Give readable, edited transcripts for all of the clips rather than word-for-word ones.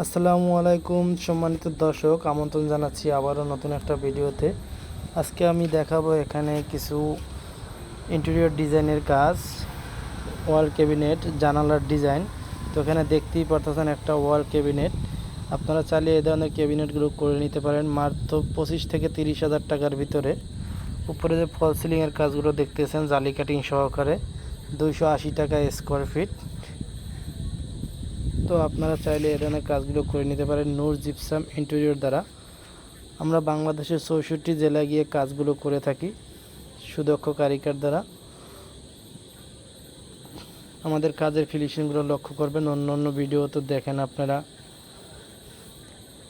আসসালামু আলাইকুম সম্মানিত দর্শক, আমন্ত্রণ জানাচ্ছি আবারও নতুন একটা ভিডিওতে। আজকে আমি দেখাবো এখানে কিছু ইন্টেরিয়র ডিজাইনের কাজ, ওয়াল ক্যাবিনেট, জানালার ডিজাইন। তো এখানে দেখতেই পারতেছেন একটা ওয়াল ক্যাবিনেট। আপনারা চাইলে এই ধরনের ক্যাবিনেটগুলো করে নিতে পারেন মাত্র 25 থেকে 30 হাজার টাকার ভিতরে। উপরে যে ফল সিলিংয়ের কাজগুলো দেখতেছেন জালি কাটিং সহকারে 280 টাকা স্কোয়ার ফিট। তো আপনারা চাইলে এ ধরনের কাজগুলো করে নিতে পারেন নূর জিপসাম ইন্টেরিয়র দ্বারা। আমরা বাংলাদেশের 64 জেলায় গিয়ে কাজগুলো করে থাকি সুদক্ষ কারিগর দ্বারা। আমাদের কাজের ফিনিশিংগুলো লক্ষ্য করবেন, অন্য ভিডিও তো দেখেন আপনারা।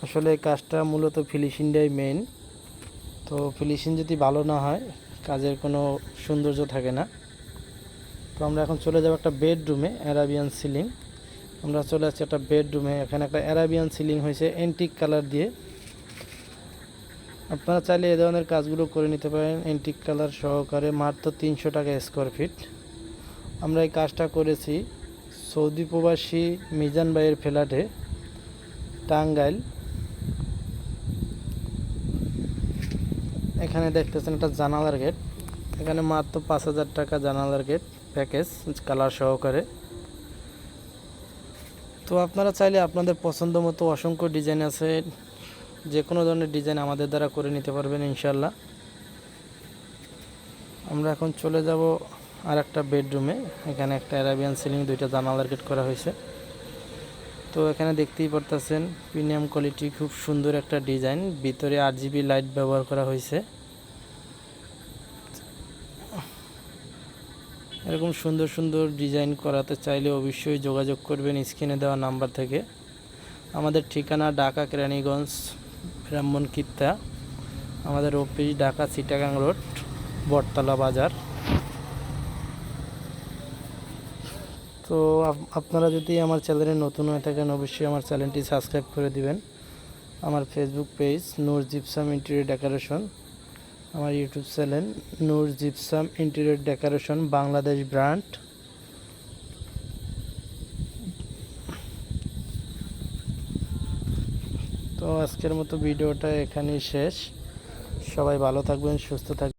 আসলে এই কাজটা মূলত ফিনিশিংটাই মেইন। তো ফিনিশিং যদি ভালো না হয় কাজের কোনো সৌন্দর্য থাকে না। তো আমরা এখন চলে যাব একটা বেডরুমে, অ্যারাবিয়ান সিলিং। আমরা চলে আসছি একটা বেডরুমে। এখানে একটা অ্যারাবিয়ান সিলিং হয়েছে এন্টিক কালার দিয়ে। আপনারা চাইলে এই ধরনের কাজগুলো করে নিতে পারেন এন্টিক কালার সহকারে মাত্র 300 টাকা স্কোয়ার ফিট। আমরা এই কাজটা করেছি সৌদি প্রবাসী মিজান ভাইয়ের ফ্ল্যাটে, টাঙ্গাইল। এখানে দেখতেছেন একটা জানালার গেট। এখানে মাত্র 5,000 টাকা জানালার গেট প্যাকেজ কালার সহকারে। তো আপনারা চাইলে আপনাদের পছন্দ মতো অসংখ্য ডিজাইন আছে, যে কোনো ধরনের ডিজাইন আমাদের দ্বারা করে নিতে পারবেন ইনশাল্লাহ। আমরা এখন চলে যাব আর একটা বেডরুমে। এখানে একটা অ্যারাবিয়ান সিলিং, 2টা জানালার গেট করা হয়েছে। তো এখানে দেখতেই পারতেছেন প্রিমিয়াম কোয়ালিটি, খুব সুন্দর একটা ডিজাইন। ভিতরে RGB লাইট ব্যবহার করা হয়েছে। এরকম সুন্দর সুন্দর ডিজাইন করাতে চাইলে অবশ্যই যোগাযোগ করবেন স্ক্রিনে দেওয়া নাম্বার থেকে। আমাদের ঠিকানা ঢাকা কেরানীগঞ্জ ব্রাহ্মণকিত্তা। আমাদের অফিস ঢাকা চিটাগাং রোড, বটতলা বাজার। তো আপনারা যদি আমার চ্যানেলে নতুন হয়ে থাকেন অবশ্যই আমার চ্যানেলটি সাবস্ক্রাইব করে দিবেন। আমার Facebook page Noor gypsum interior decoration, আমার YouTube channel Noor gypsum interior decoration Bangladesh brand. তো আজকের মতো ভিডিওটা এখানেই শেষ। সবাই ভালো থাকবেন, সুস্থ থাকবেন।